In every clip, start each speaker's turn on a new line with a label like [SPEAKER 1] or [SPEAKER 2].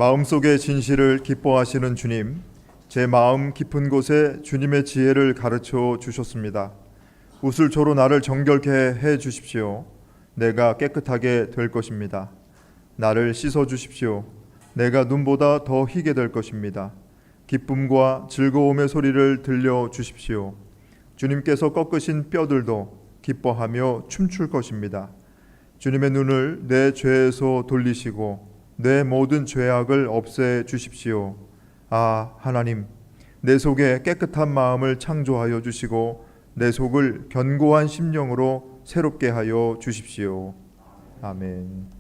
[SPEAKER 1] 마음속의 진실을 기뻐하시는 주님, 제 마음 깊은 곳에 주님의 지혜를 가르쳐 주셨습니다. 우슬초로 나를 정결케 해 주십시오. 내가 깨끗하게 될 것입니다. 나를 씻어 주십시오. 내가 눈보다 더 희게 될 것입니다. 기쁨과 즐거움의 소리를 들려 주십시오. 주님께서 꺾으신 뼈들도 기뻐하며 춤출 것입니다. 주님의 눈을 내 죄에서 돌리시고 내 모든 죄악을 없애 주십시오. 아, 하나님, 내 속에 깨끗한 마음을 창조하여 주시고 내 속을 견고한 심령으로 새롭게 하여 주십시오. 아멘.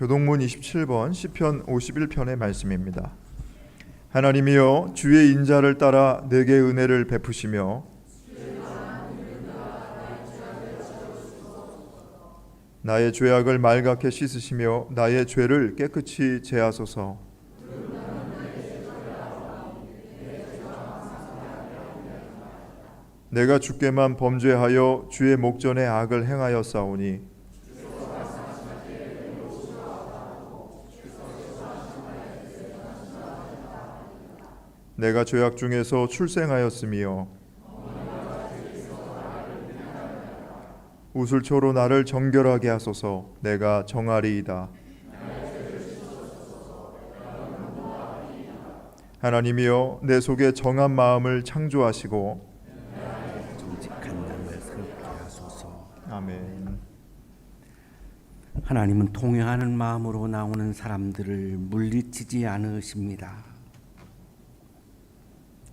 [SPEAKER 1] 교동문 27번 시편 51편의 말씀입니다. 하나님이여, 주의 인자를 따라 내게 은혜를 베푸시며 나의 죄악을 말갛게 씻으시며 나의 죄를 깨끗이 제하소서. 내가 주께만 범죄하여 주의 목전에 악을 행하였사오니 내가 죄악 중에서 출생하였으며 우슬초로 나를 정결하게 하소서. 내가 정하리이다. 하나님이여, 내 속에 정한 마음을 창조하시고
[SPEAKER 2] 정직한 양을 새롭게 하소서.
[SPEAKER 1] 아멘.
[SPEAKER 2] 하나님은 통회하는 마음으로 나오는 사람들을 물리치지 않으십니다.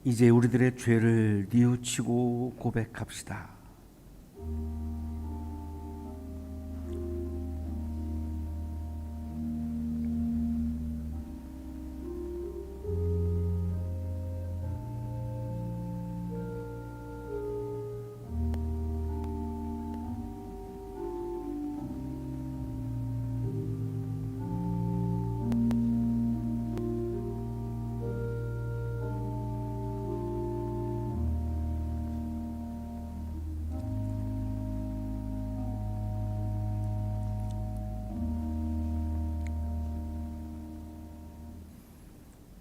[SPEAKER 2] 이제 우리들의 죄를 뉘우치고 고백합시다.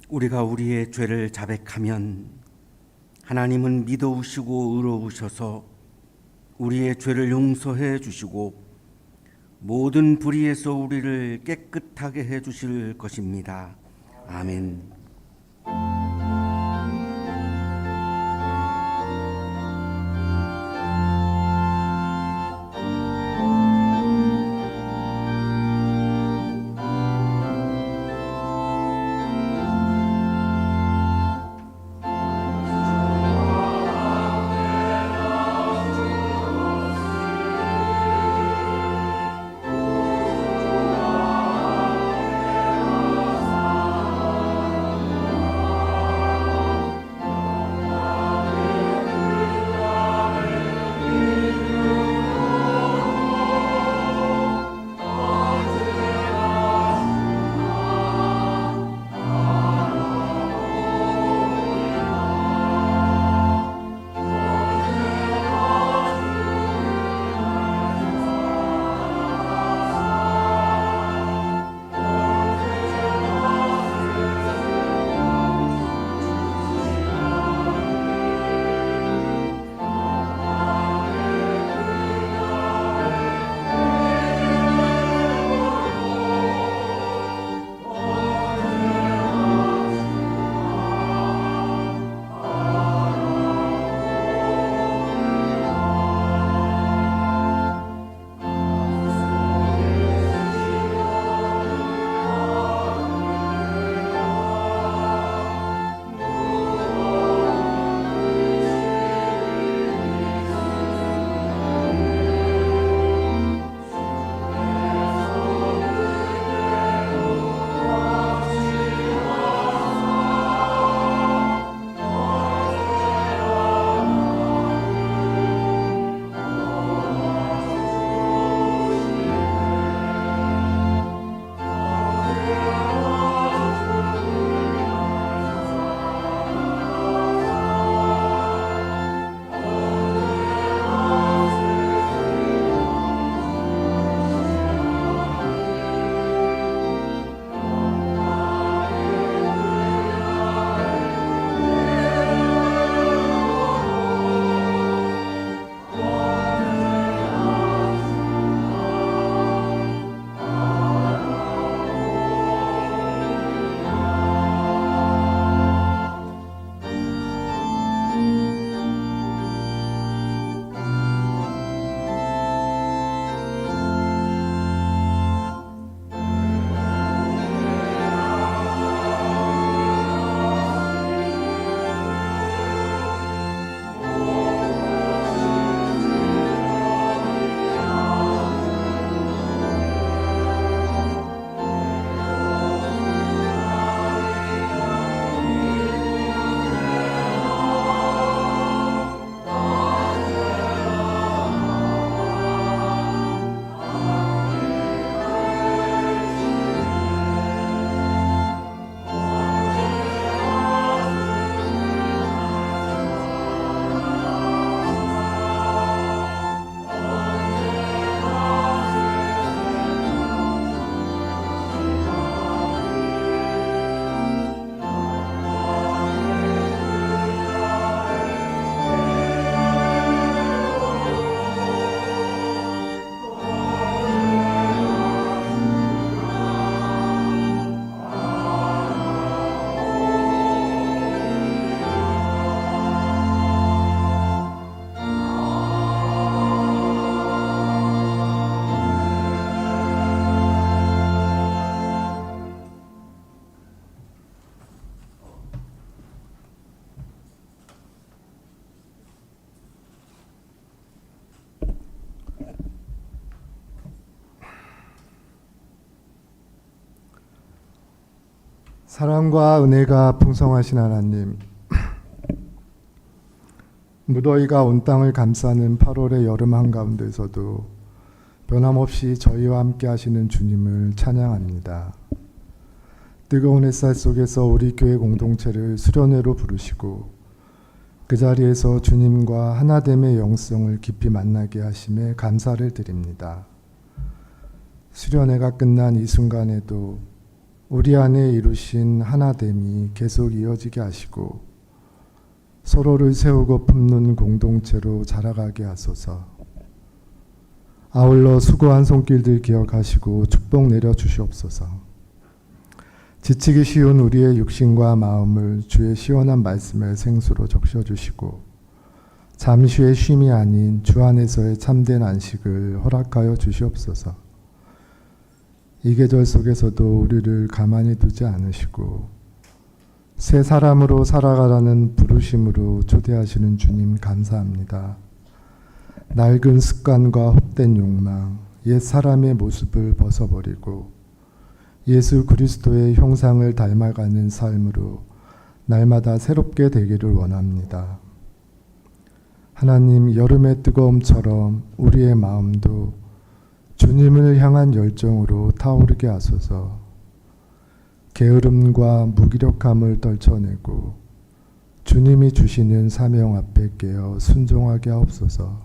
[SPEAKER 2] 우리가 우리의 죄를 자백하면 하나님은 믿어우시고 의로우셔서 우리의 죄를 용서해 주시고 모든 불의에서 우리를 깨끗하게 해 주실 것입니다. 아멘.
[SPEAKER 3] 사랑과 은혜가 풍성하신 하나님, 무더위가 온 땅을 감싸는 8월의 여름 한가운데서도 변함없이 저희와 함께 하시는 주님을 찬양합니다. 뜨거운 햇살 속에서 우리 교회 공동체를 수련회로 부르시고 그 자리에서 주님과 하나됨의 영성을 깊이 만나게 하심에 감사를 드립니다. 수련회가 끝난 이 순간에도 우리 안에 이루신 하나됨이 계속 이어지게 하시고 서로를 세우고 품는 공동체로 자라가게 하소서. 아울러 수고한 손길들 기억하시고 축복 내려 주시옵소서. 지치기 쉬운 우리의 육신과 마음을 주의 시원한 말씀에 생수로 적셔주시고 잠시의 쉼이 아닌 주 안에서의 참된 안식을 허락하여 주시옵소서. 이 계절 속에서도 우리를 가만히 두지 않으시고 새 사람으로 살아가라는 부르심으로 초대하시는 주님 감사합니다. 낡은 습관과 헛된 욕망, 옛 사람의 모습을 벗어버리고 예수 그리스도의 형상을 닮아가는 삶으로 날마다 새롭게 되기를 원합니다. 하나님, 여름의 뜨거움처럼 우리의 마음도 주님을 향한 열정으로 타오르게 하소서. 게으름과 무기력함을 떨쳐내고 주님이 주시는 사명 앞에 깨어 순종하게 하옵소서.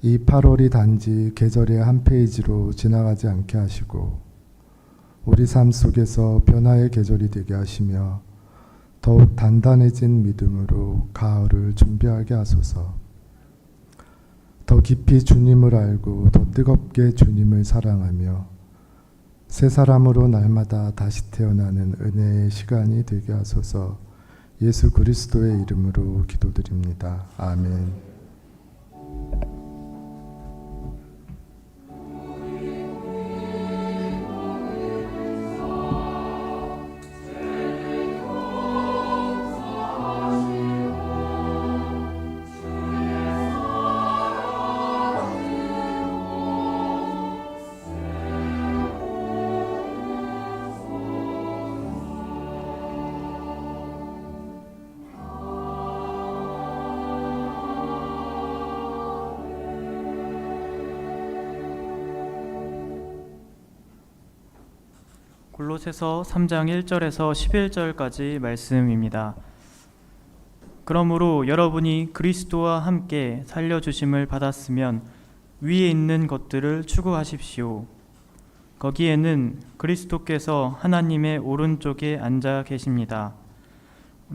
[SPEAKER 3] 이 8월이 단지 계절의 한 페이지로 지나가지 않게 하시고 우리 삶 속에서 변화의 계절이 되게 하시며 더욱 단단해진 믿음으로 가을을 준비하게 하소서. 더 깊이 주님을 알고 더 뜨겁게 주님을 사랑하며 새 사람으로 날마다 다시 태어나는 은혜의 시간이 되게 하소서. 예수 그리스도의 이름으로 기도드립니다. 아멘.
[SPEAKER 4] 골로새서 3장 1절에서 11절까지 말씀입니다. 그러므로 여러분이 그리스도와 함께 살려주심을 받았으면 위에 있는 것들을 추구하십시오. 거기에는 그리스도께서 하나님의 오른쪽에 앉아 계십니다.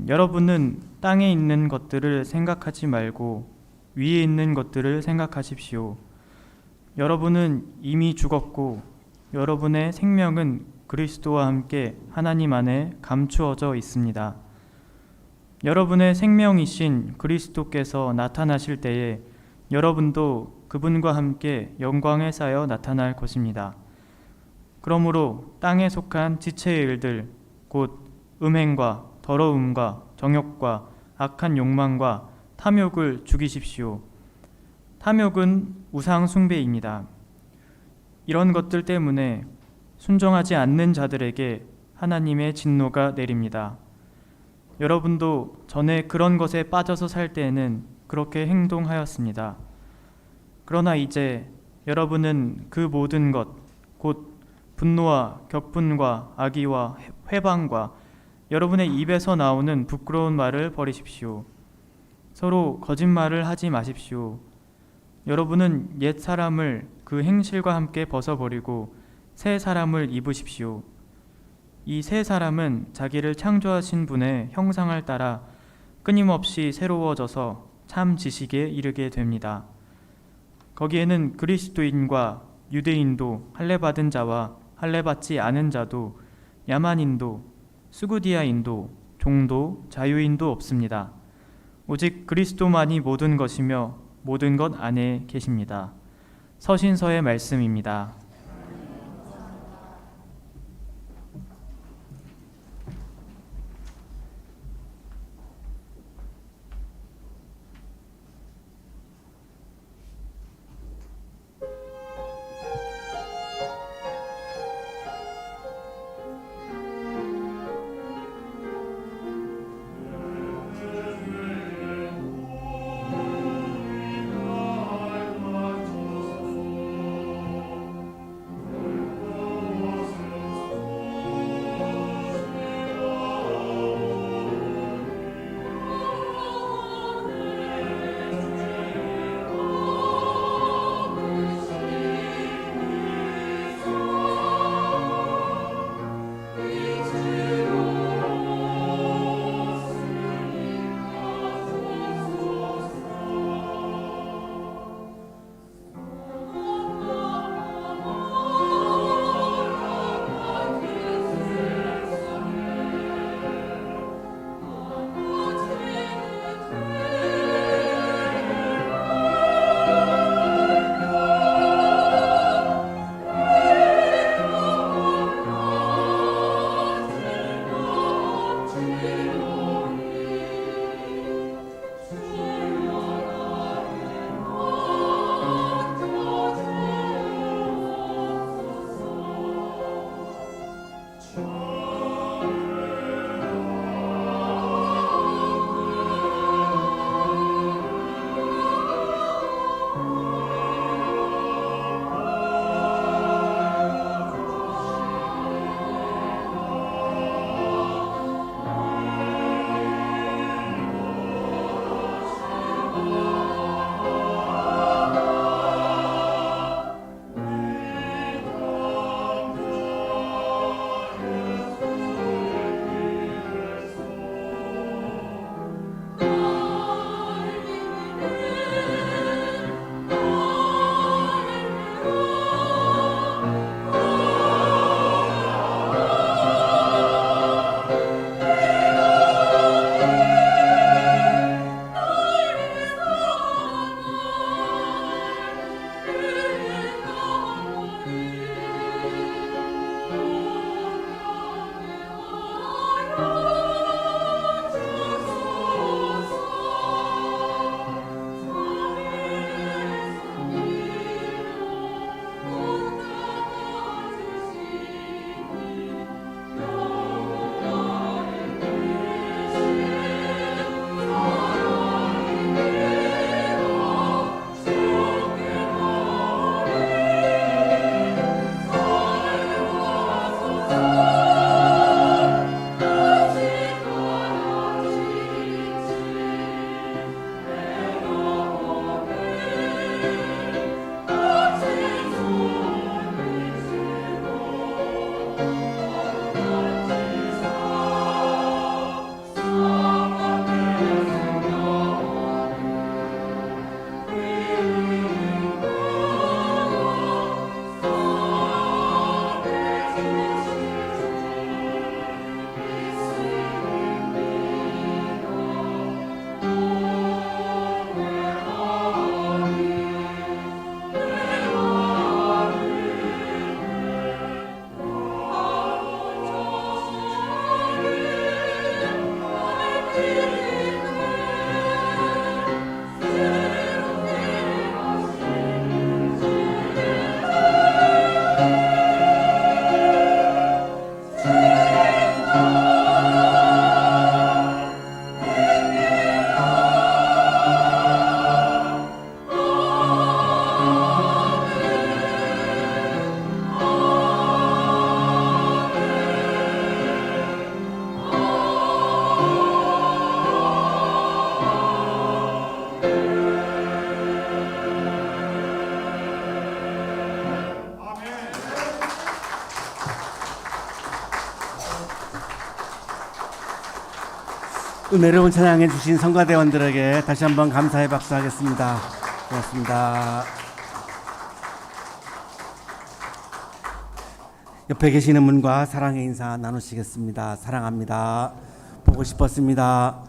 [SPEAKER 4] 여러분은 땅에 있는 것들을 생각하지 말고 위에 있는 것들을 생각하십시오. 여러분은 이미 죽었고 여러분의 생명은 그리스도와 함께 하나님 안에 감추어져 있습니다. 여러분의 생명이신 그리스도께서 나타나실 때에 여러분도 그분과 함께 영광에 쌓여 나타날 것입니다. 그러므로 땅에 속한 지체의 일들, 곧 음행과 더러움과 정욕과 악한 욕망과 탐욕을 죽이십시오. 탐욕은 우상 숭배입니다. 이런 것들 때문에 순종하지 않는 자들에게 하나님의 진노가 내립니다. 여러분도 전에 그런 것에 빠져서 살 때에는 그렇게 행동하였습니다. 그러나 이제 여러분은 그 모든 것, 곧 분노와 격분과 악의와 회방과 여러분의 입에서 나오는 부끄러운 말을 버리십시오. 서로 거짓말을 하지 마십시오. 여러분은 옛 사람을 그 행실과 함께 벗어버리고 새 사람을 입으십시오. 이 새 사람은 자기를 창조하신 분의 형상을 따라 끊임없이 새로워져서 참 지식에 이르게 됩니다. 거기에는 그리스도인과 유대인도, 할례받은 자와 할례받지 않은 자도, 야만인도, 수구디아인도, 종도, 자유인도 없습니다. 오직 그리스도만이 모든 것이며 모든 것 안에 계십니다. 서신서의 말씀입니다.
[SPEAKER 2] 은혜로운 찬양해 주신 성가대원들에게 다시 한번 감사의 박수하겠습니다. 고맙습니다. 옆에 계시는 분과 사랑의 인사 나누시겠습니다. 사랑합니다. 보고 싶었습니다.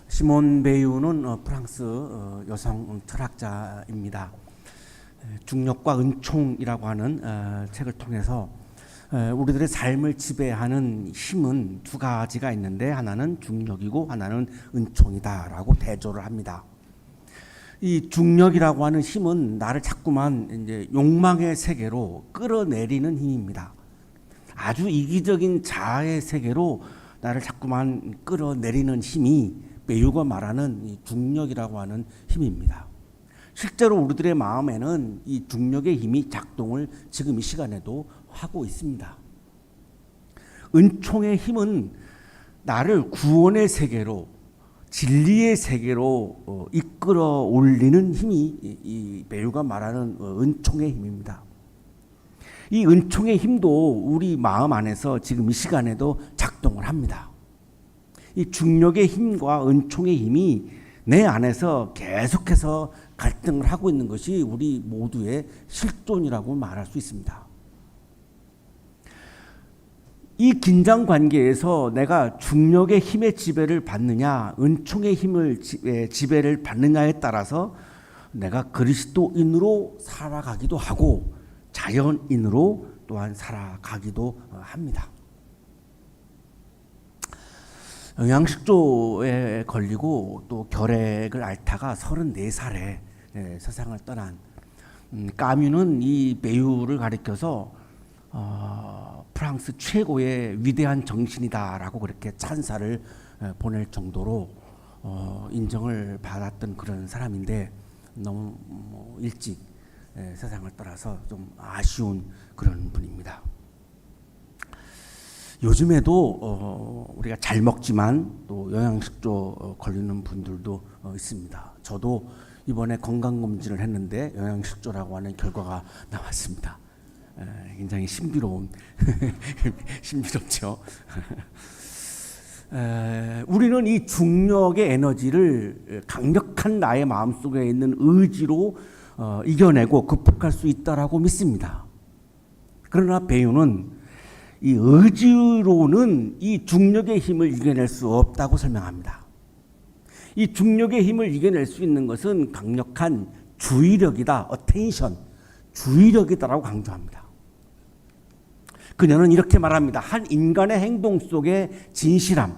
[SPEAKER 2] 시몬 베유는 프랑스 여성 철학자입니다. 중력과 은총이라고 하는 책을 통해서 우리들의 삶을 지배하는 힘은 두 가지가 있는데 하나는 중력이고 하나는 은총이다라고 대조를 합니다. 이 중력이라고 하는 힘은 나를 자꾸만 이제 욕망의 세계로 끌어내리는 힘입니다. 아주 이기적인 자아의 세계로 나를 자꾸만 끌어내리는 힘이 베유가 말하는 이 중력이라고 하는 힘입니다. 실제로 우리들의 마음에는 이 중력의 힘이 작동을 지금 이 시간에도 하고 있습니다. 은총의 힘은 나를 구원의 세계로, 진리의 세계로 이끌어 올리는 힘이 이 베유가 말하는 은총의 힘입니다. 이 은총의 힘도 우리 마음 안에서 지금 이 시간에도 작동을 합니다. 이 중력의 힘과 은총의 힘이 내 안에서 계속해서 갈등을 하고 있는 것이 우리 모두의 실존이라고 말할 수 있습니다. 이 긴장 관계에서 내가 중력의 힘의 지배를 받느냐, 은총의 힘을 지배를 받느냐에 따라서 내가 그리스도인으로 살아가기도 하고 자연인으로 또한 살아가기도 합니다. 영양실조에 걸리고 또 결핵을 앓다가 34살에 세상을 떠난 까뮈는 이 베유를 가리켜서 프랑스 최고의 위대한 정신이다라고 그렇게 찬사를 보낼 정도로 인정을 받았던 그런 사람인데 너무 일찍 세상을 떠나서 좀 아쉬운 그런 분입니다. 요즘에도 우리가 잘 먹지만 또 영양실조 걸리는 분들도 있습니다. 저도 이번에 건강검진을 했는데 영양실조라고 하는 결과가 나왔습니다. 굉장히 신비롭죠. 우리는 이 중력의 에너지를 강력한 나의 마음속에 있는 의지로 이겨내고 극복할 수 있다라고 믿습니다. 그러나 베유는 이 의지로는 이 중력의 힘을 이겨낼 수 없다고 설명합니다. 이 중력의 힘을 이겨낼 수 있는 것은 강력한 주의력이다, attention, 주의력이다라고 강조합니다. 그녀는 이렇게 말합니다. 한 인간의 행동 속에 진실함,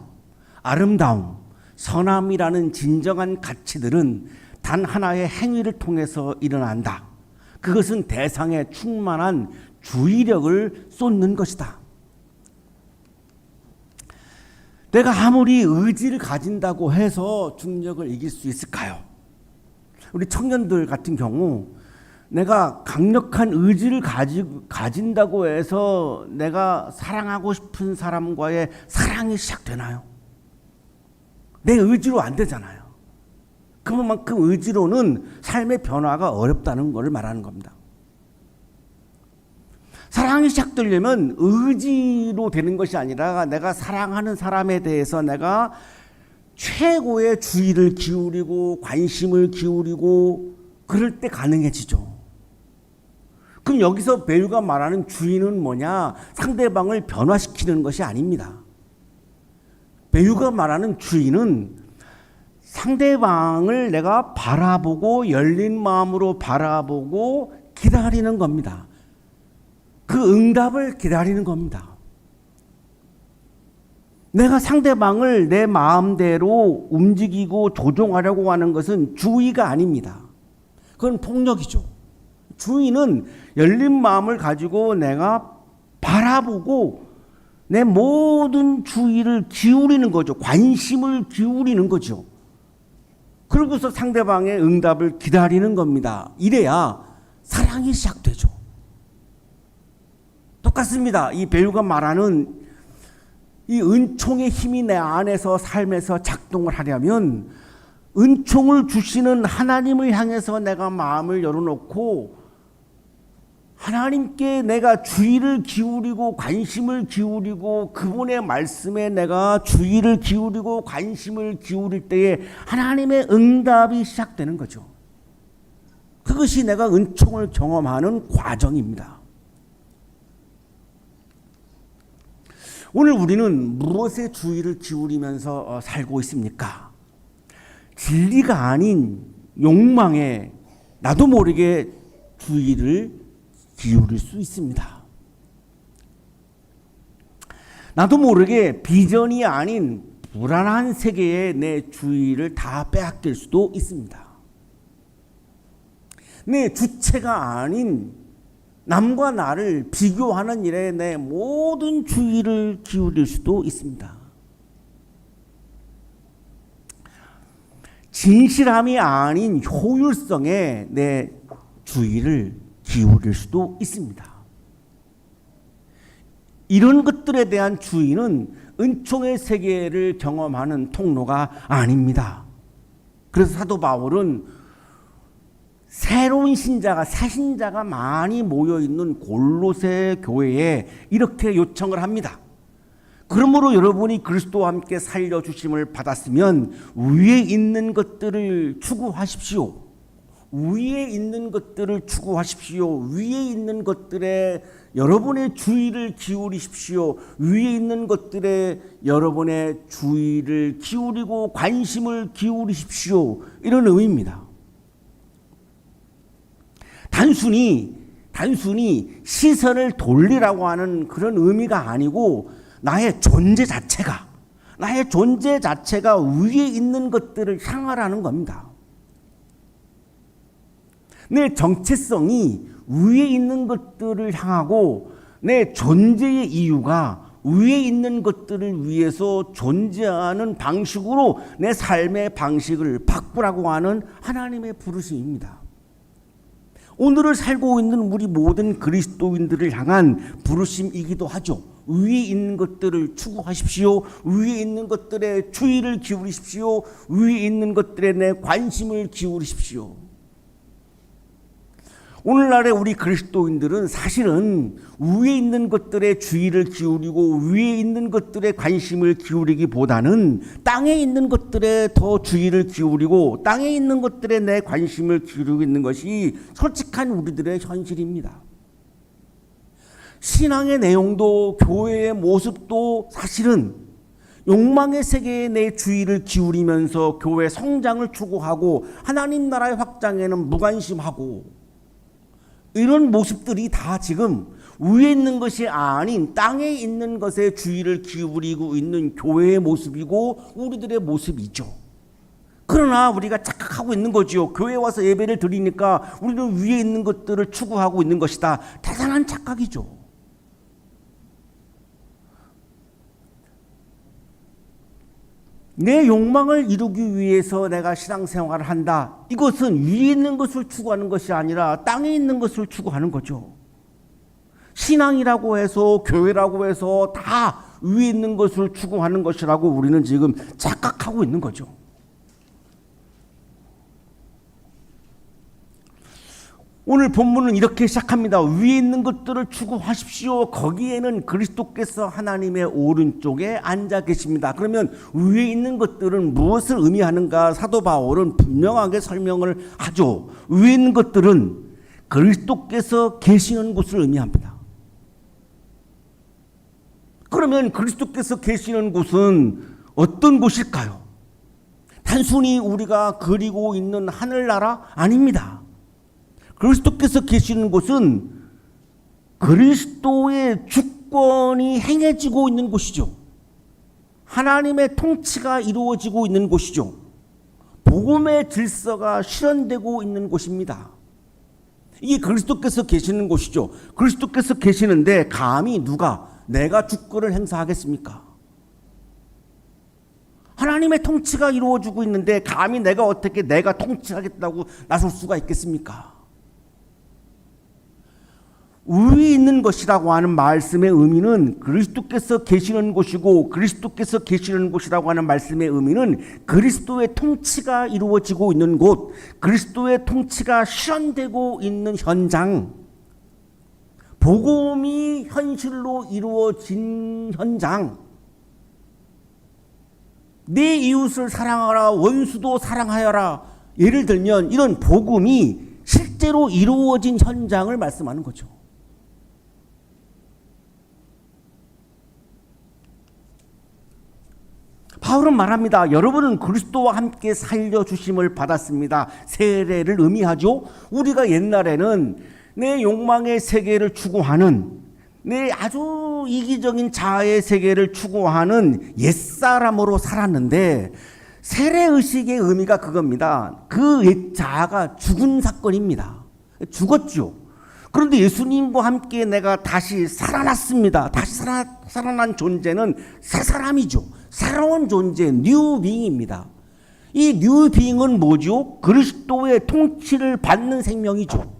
[SPEAKER 2] 아름다움, 선함이라는 진정한 가치들은 단 하나의 행위를 통해서 일어난다. 그것은 대상에 충만한 주의력을 쏟는 것이다. 내가 아무리 의지를 가진다고 해서 중력을 이길 수 있을까요? 우리 청년들 같은 경우 내가 강력한 의지를 가진다고 해서 내가 사랑하고 싶은 사람과의 사랑이 시작되나요? 내 의지로 안 되잖아요. 그만큼 의지로는 삶의 변화가 어렵다는 것을 말하는 겁니다. 사랑이 시작되려면 의지로 되는 것이 아니라 내가 사랑하는 사람에 대해서 내가 최고의 주의를 기울이고 관심을 기울이고 그럴 때 가능해지죠. 그럼 여기서 배우가 말하는 주의는 뭐냐? 상대방을 변화시키는 것이 아닙니다. 배우가 말하는 주의는 상대방을 내가 바라보고 열린 마음으로 바라보고 기다리는 겁니다. 그 응답을 기다리는 겁니다. 내가 상대방을 내 마음대로 움직이고 조종하려고 하는 것은 주의가 아닙니다. 그건 폭력이죠. 주의는 열린 마음을 가지고 내가 바라보고 내 모든 주의를 기울이는 거죠. 관심을 기울이는 거죠. 그러고서 상대방의 응답을 기다리는 겁니다. 이래야 사랑이 시작되죠. 똑같습니다. 이 배우가 말하는 이 은총의 힘이 내 안에서 삶에서 작동을 하려면 은총을 주시는 하나님을 향해서 내가 마음을 열어놓고 하나님께 내가 주의를 기울이고 관심을 기울이고 그분의 말씀에 내가 주의를 기울이고 관심을 기울일 때에 하나님의 응답이 시작되는 거죠. 그것이 내가 은총을 경험하는 과정입니다. 오늘 우리는 무엇에 주의를 기울이면서 살고 있습니까? 진리가 아닌 욕망에 나도 모르게 주의를 기울일 수 있습니다. 나도 모르게 비전이 아닌 불안한 세계에 내 주의를 다 빼앗길 수도 있습니다. 내 주체가 아닌 남과 나를 비교하는 일에 내 모든 주의를 기울일 수도 있습니다. 진실함이 아닌 효율성에 내 주의를 기울일 수도 있습니다. 이런 것들에 대한 주의는 은총의 세계를 경험하는 통로가 아닙니다. 그래서 사도 바울은 새로운 신자가, 새 신자가 많이 모여있는 골로새 교회에 이렇게 요청을 합니다. 그러므로 여러분이 그리스도와 함께 살려주심을 받았으면 위에 있는 것들을 추구하십시오. 위에 있는 것들을 추구하십시오. 위에 있는 것들에 여러분의 주의를 기울이십시오. 위에 있는 것들에 여러분의 주의를 기울이고 관심을 기울이십시오. 이런 의미입니다. 단순히 시선을 돌리라고 하는 그런 의미가 아니고 나의 존재 자체가 위에 있는 것들을 향하라는 겁니다. 내 정체성이 위에 있는 것들을 향하고 내 존재의 이유가 위에 있는 것들을 위해서 존재하는 방식으로 내 삶의 방식을 바꾸라고 하는 하나님의 부르심입니다. 오늘을 살고 있는 우리 모든 그리스도인들을 향한 부르심이기도 하죠. 위에 있는 것들을 추구하십시오. 위에 있는 것들에 주의를 기울이십시오. 위에 있는 것들에 내 관심을 기울이십시오. 오늘날의 우리 그리스도인들은 사실은 위에 있는 것들에 주의를 기울이고 위에 있는 것들에 관심을 기울이기보다는 땅에 있는 것들에 더 주의를 기울이고 땅에 있는 것들에 내 관심을 기울이고 있는 것이 솔직한 우리들의 현실입니다. 신앙의 내용도 교회의 모습도 사실은 욕망의 세계에 내 주의를 기울이면서 교회 성장을 추구하고 하나님 나라의 확장에는 무관심하고 이런 모습들이 다 지금 위에 있는 것이 아닌 땅에 있는 것에 주의를 기울이고 있는 교회의 모습이고 우리들의 모습이죠. 그러나 우리가 착각하고 있는 거지요. 교회에 와서 예배를 드리니까 우리는 위에 있는 것들을 추구하고 있는 것이다. 대단한 착각이죠. 내 욕망을 이루기 위해서 내가 신앙생활을 한다. 이것은 위에 있는 것을 추구하는 것이 아니라 땅에 있는 것을 추구하는 거죠. 신앙이라고 해서 교회라고 해서 다 위에 있는 것을 추구하는 것이라고 우리는 지금 착각하고 있는 거죠. 오늘 본문은 이렇게 시작합니다. 위에 있는 것들을 추구하십시오. 거기에는 그리스도께서 하나님의 오른쪽에 앉아 계십니다. 그러면 위에 있는 것들은 무엇을 의미하는가? 사도 바울은 분명하게 설명을 하죠. 위에 있는 것들은 그리스도께서 계시는 곳을 의미합니다. 그러면 그리스도께서 계시는 곳은 어떤 곳일까요? 단순히 우리가 그리고 있는 하늘나라? 아닙니다. 그리스도께서 계시는 곳은 그리스도의 주권이 행해지고 있는 곳이죠. 하나님의 통치가 이루어지고 있는 곳이죠. 복음의 질서가 실현되고 있는 곳입니다. 이게 그리스도께서 계시는 곳이죠. 그리스도께서 계시는데 감히 누가 내가 주권을 행사하겠습니까? 하나님의 통치가 이루어지고 있는데 감히 내가 어떻게 내가 통치하겠다고 나설 수가 있겠습니까? 위에 있는 것이라고 하는 말씀의 의미는 그리스도께서 계시는 곳이고, 그리스도께서 계시는 곳이라고 하는 말씀의 의미는 그리스도의 통치가 이루어지고 있는 곳, 그리스도의 통치가 실현되고 있는 현장, 복음이 현실로 이루어진 현장, 내 이웃을 사랑하라, 원수도 사랑하여라, 예를 들면 이런 복음이 실제로 이루어진 현장을 말씀하는 거죠. 바울은 말합니다. 여러분은 그리스도와 함께 살려주심을 받았습니다. 세례를 의미하죠. 우리가 옛날에는 내 욕망의 세계를 추구하는, 내 아주 이기적인 자아의 세계를 추구하는 옛사람으로 살았는데, 세례의식의 의미가 그겁니다. 그 옛 자아가 죽은 사건입니다. 죽었죠. 그런데 예수님과 함께 내가 다시 살아났습니다. 다시 살아난 존재는 새 사람이죠. 새로운 존재, 뉴빙입니다. 이 뉴빙은 뭐죠? 그리스도의 통치를 받는 생명이죠.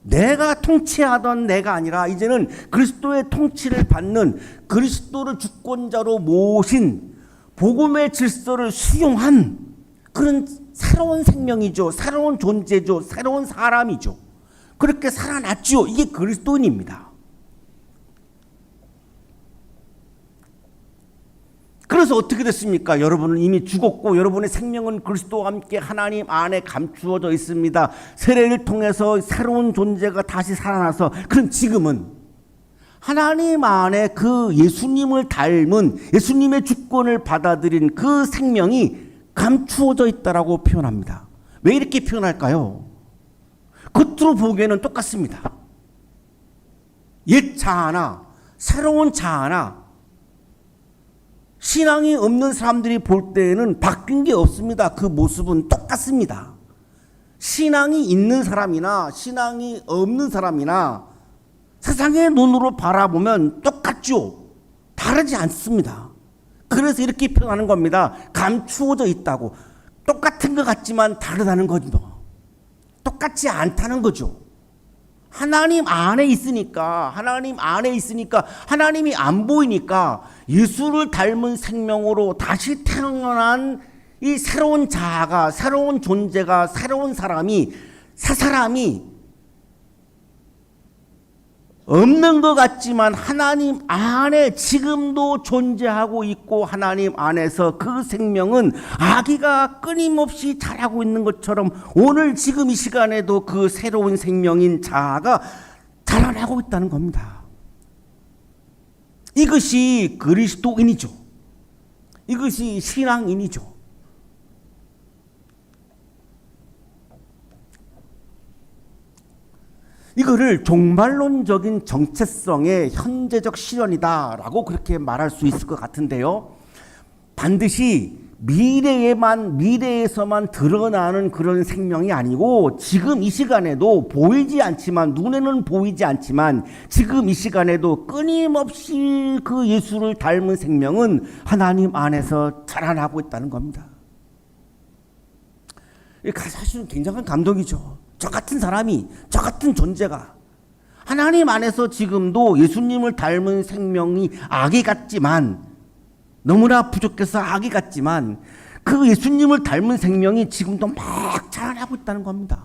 [SPEAKER 2] 내가 통치하던 내가 아니라 이제는 그리스도의 통치를 받는, 그리스도를 주권자로 모신, 복음의 질서를 수용한 그런 새로운 생명이죠. 새로운 존재죠. 새로운 사람이죠. 그렇게 살아났죠. 이게 그리스도인입니다. 그래서 어떻게 됐습니까? 여러분은 이미 죽었고 여러분의 생명은 그리스도와 함께 하나님 안에 감추어져 있습니다. 세례를 통해서 새로운 존재가 다시 살아나서, 그럼 지금은 하나님 안에 그 예수님을 닮은, 예수님의 주권을 받아들인 그 생명이 감추어져 있다라고 표현합니다. 왜 이렇게 표현할까요? 겉으로 보기에는 똑같습니다. 옛 자아나 새로운 자아나 신앙이 없는 사람들이 볼 때에는 바뀐 게 없습니다. 그 모습은 똑같습니다. 신앙이 있는 사람이나 신앙이 없는 사람이나 세상의 눈으로 바라보면 똑같죠. 다르지 않습니다. 그래서 이렇게 표현하는 겁니다. 감추어져 있다고. 똑같은 것 같지만 다르다는 거죠. 똑같지 않다는 거죠. 하나님 안에 있으니까, 하나님이 안 보이니까 예수를 닮은 생명으로 다시 태어난 이 새로운 자아가, 새로운 존재가, 새로운 사람이, 새 사람이 없는 것 같지만 하나님 안에 지금도 존재하고 있고, 하나님 안에서 그 생명은 아기가 끊임없이 자라고 있는 것처럼 오늘 지금 이 시간에도 그 새로운 생명인 자아가 자라나고 있다는 겁니다. 이것이 그리스도인이죠. 이것이 신앙인이죠. 이거를 종말론적인 정체성의 현재적 실현이다라고 그렇게 말할 수 있을 것 같은데요. 반드시 미래에서만 드러나는 그런 생명이 아니고, 지금 이 시간에도 보이지 않지만, 눈에는 보이지 않지만 지금 이 시간에도 끊임없이 그 예수를 닮은 생명은 하나님 안에서 자라나고 있다는 겁니다. 사실은 굉장한 감동이죠. 저 같은 사람이, 저 같은 존재가 하나님 안에서 지금도 예수님을 닮은 생명이 아기 같지만, 너무나 부족해서 아기 같지만 그 예수님을 닮은 생명이 지금도 막 자라나고 있다는 겁니다.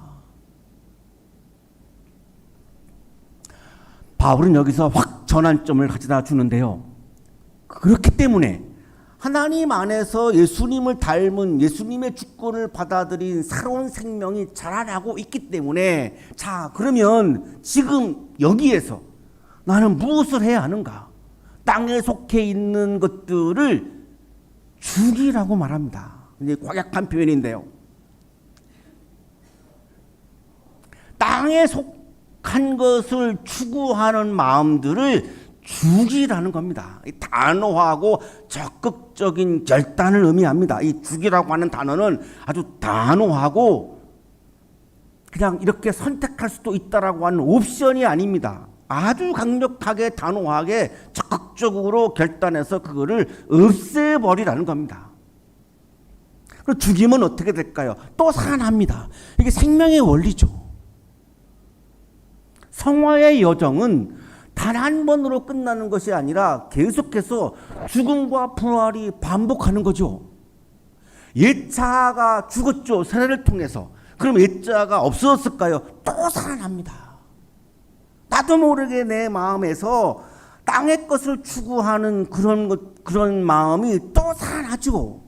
[SPEAKER 2] 바울은 여기서 확 전환점을 가져다 주는데요. 그렇기 때문에 하나님 안에서 예수님을 닮은 예수님의 주권을 받아들인 새로운 생명이 자라나고 있기 때문에, 자, 그러면 지금 여기에서 나는 무엇을 해야 하는가? 땅에 속해 있는 것들을 죽이라고 말합니다. 이제 과격한 표현인데요. 땅에 속한 것을 추구하는 마음들을 죽이라는 겁니다. 단호하고 적극적인 결단을 의미합니다. 이 죽이라고 하는 단어는 아주 단호하고 그냥 이렇게 선택할 수도 있다라고 하는 옵션이 아닙니다. 아주 강력하게 단호하게 적극적으로 결단해서 그거를 없애버리라는 겁니다. 그럼 죽이면 어떻게 될까요? 또 살아납니다. 이게 생명의 원리죠. 성화의 여정은 단 한 번으로 끝나는 것이 아니라 계속해서 죽음과 부활이 반복하는 거죠. 옛자가 죽었죠. 세례를 통해서. 그럼 옛자가 없어졌을까요? 또 살아납니다. 나도 모르게 내 마음에서 땅의 것을 추구하는 그런 마음이 또 살아나죠.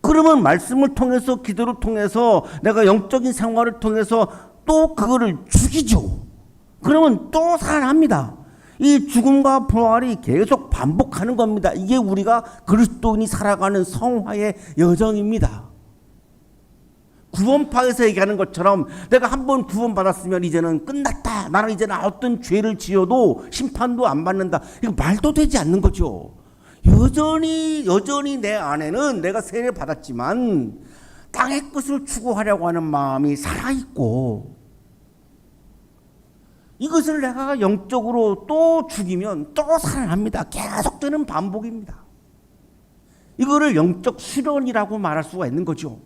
[SPEAKER 2] 그러면 말씀을 통해서, 기도를 통해서, 내가 영적인 생활을 통해서 또 그거를 죽이죠. 그러면 또 살아납니다. 이 죽음과 부활이 계속 반복하는 겁니다. 이게 우리가 그리스도인이 살아가는 성화의 여정입니다. 구원파에서 얘기하는 것처럼 내가 한번 구원받았으면 이제는 끝났다. 나는 이제는 어떤 죄를 지어도 심판도 안 받는다. 이거 말도 되지 않는 거죠. 여전히 내 안에는 내가 세례 받았지만 땅의 것을 추구하려고 하는 마음이 살아있고, 이것을 내가 영적으로 또 죽이면 또 살아납니다. 계속되는 반복입니다. 이거를 영적 수련이라고 말할 수가 있는 거죠.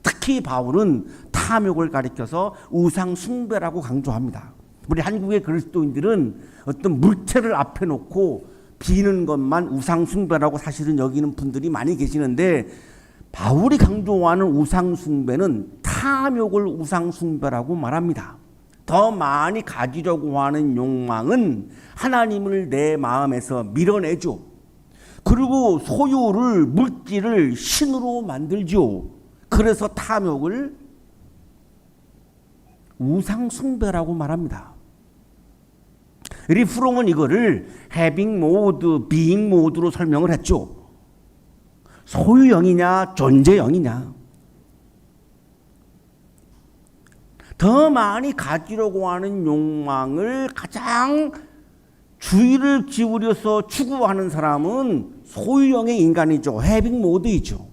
[SPEAKER 2] 특히 바울은 탐욕을 가리켜서 우상 숭배라고 강조합니다. 우리 한국의 그리스도인들은 어떤 물체를 앞에 놓고 비는 것만 우상 숭배라고 사실은 여기는 분들이 많이 계시는데, 바울이 강조하는 우상 숭배는 탐욕을 우상 숭배라고 말합니다. 더 많이 가지려고 하는 욕망은 하나님을 내 마음에서 밀어내죠. 그리고 소유를, 물질을 신으로 만들죠. 그래서 탐욕을 우상 숭배라고 말합니다. 리프롬은 이거를 having mode, being mode로 설명을 했죠. 소유형이냐 존재형이냐. 더 많이 가지려고 하는 욕망을 가장 주의를 기울여서 추구하는 사람은 소유형의 인간이죠. having mode이죠.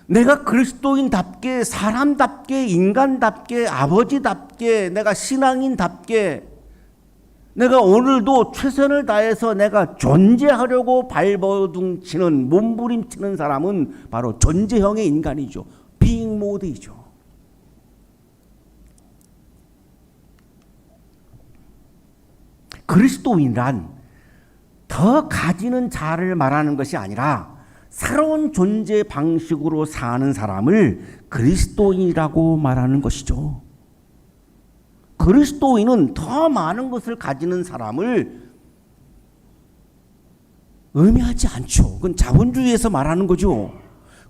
[SPEAKER 2] 내가 그리스도인답게, 사람답게, 인간답게, 아버지답게, 내가 신앙인답게, 내가 오늘도 최선을 다해서 내가 존재하려고 발버둥치는, 몸부림치는 사람은 바로 존재형의 인간이죠. being mode이죠. 그리스도인란 더 가지는 자를 말하는 것이 아니라 새로운 존재 방식으로 사는 사람을 그리스도인이라고 말하는 것이죠. 그리스도인은 더 많은 것을 가지는 사람을 의미하지 않죠. 그건 자본주의에서 말하는 거죠.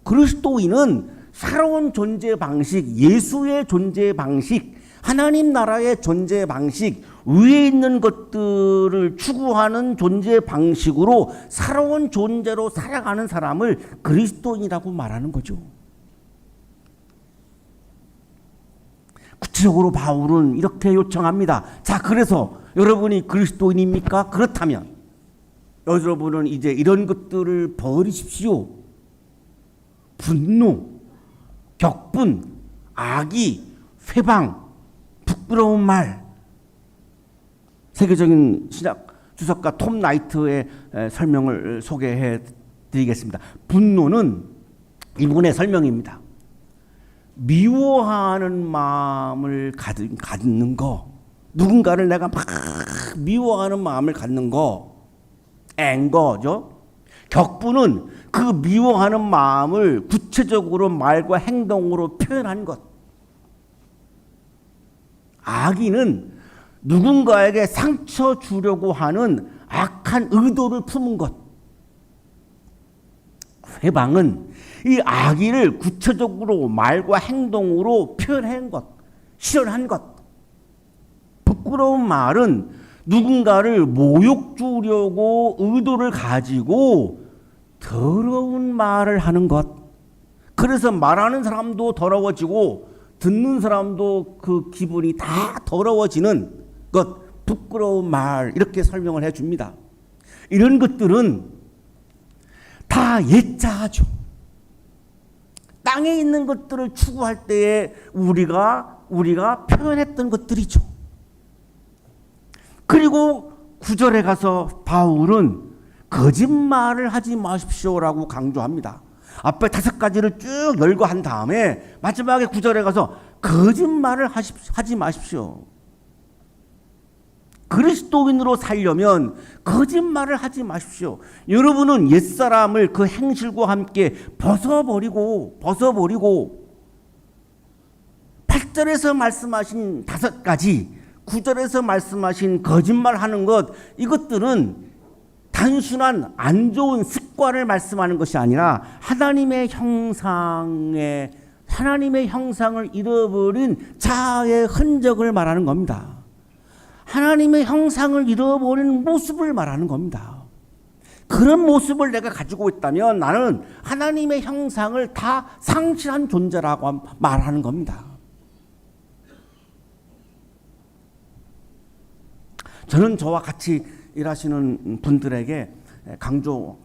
[SPEAKER 2] 그리스도인은 새로운 존재 방식, 예수의 존재 방식, 하나님 나라의 존재 방식, 위에 있는 것들을 추구하는 존재 방식으로 새로운 존재로 살아가는 사람을 그리스도인이라고 말하는 거죠. 구체적으로 바울은 이렇게 요청합니다. 자, 그래서 여러분이 그리스도인입니까? 그렇다면 여러분은 이제 이런 것들을 버리십시오. 분노, 격분, 악의, 회방, 부끄러운 말. 세계적인 신약 주석가 톰 나이트의 설명을 소개해 드리겠습니다. 분노는 이분의 설명입니다. 미워하는 마음을 갖는 거, 누군가를 내가 막 미워하는 마음을 갖는 거, 앵거죠. 격분은 그 미워하는 마음을 구체적으로 말과 행동으로 표현한 것. 악의는 누군가에게 상처 주려고 하는 악한 의도를 품은 것. 회방은 이 악의를 구체적으로 말과 행동으로 표현한 것, 실현한 것. 부끄러운 말은 누군가를 모욕 주려고 의도를 가지고 더러운 말을 하는 것. 그래서 말하는 사람도 더러워지고 듣는 사람도 그 기분이 다 더러워지는 것, 부끄러운 말, 이렇게 설명을 해줍니다. 이런 것들은 다 예자죠. 땅에 있는 것들을 추구할 때에 우리가 표현했던 것들이죠. 그리고 9절에 가서 바울은 거짓말을 하지 마십시오라고 강조합니다. 앞에 5가지를 쭉 열거한 다음에 마지막에 9절에 가서 거짓말을 하지 마십시오. 그리스도인으로 살려면 거짓말을 하지 마십시오. 여러분은 옛사람을 그 행실과 함께 벗어버리고 8절에서 말씀하신 5가지, 9절에서 말씀하신 거짓말하는 것, 이것들은 단순한 안 좋은 습관을 말씀하는 것이 아니라 하나님의 형상을 잃어버린 자아의 흔적을 말하는 겁니다. 하나님의 형상을 잃어버린 모습을 말하는 겁니다. 그런 모습을 내가 가지고 있다면 나는 하나님의 형상을 다 상실한 존재라고 말하는 겁니다. 저는 저와 같이 일하시는 분들에게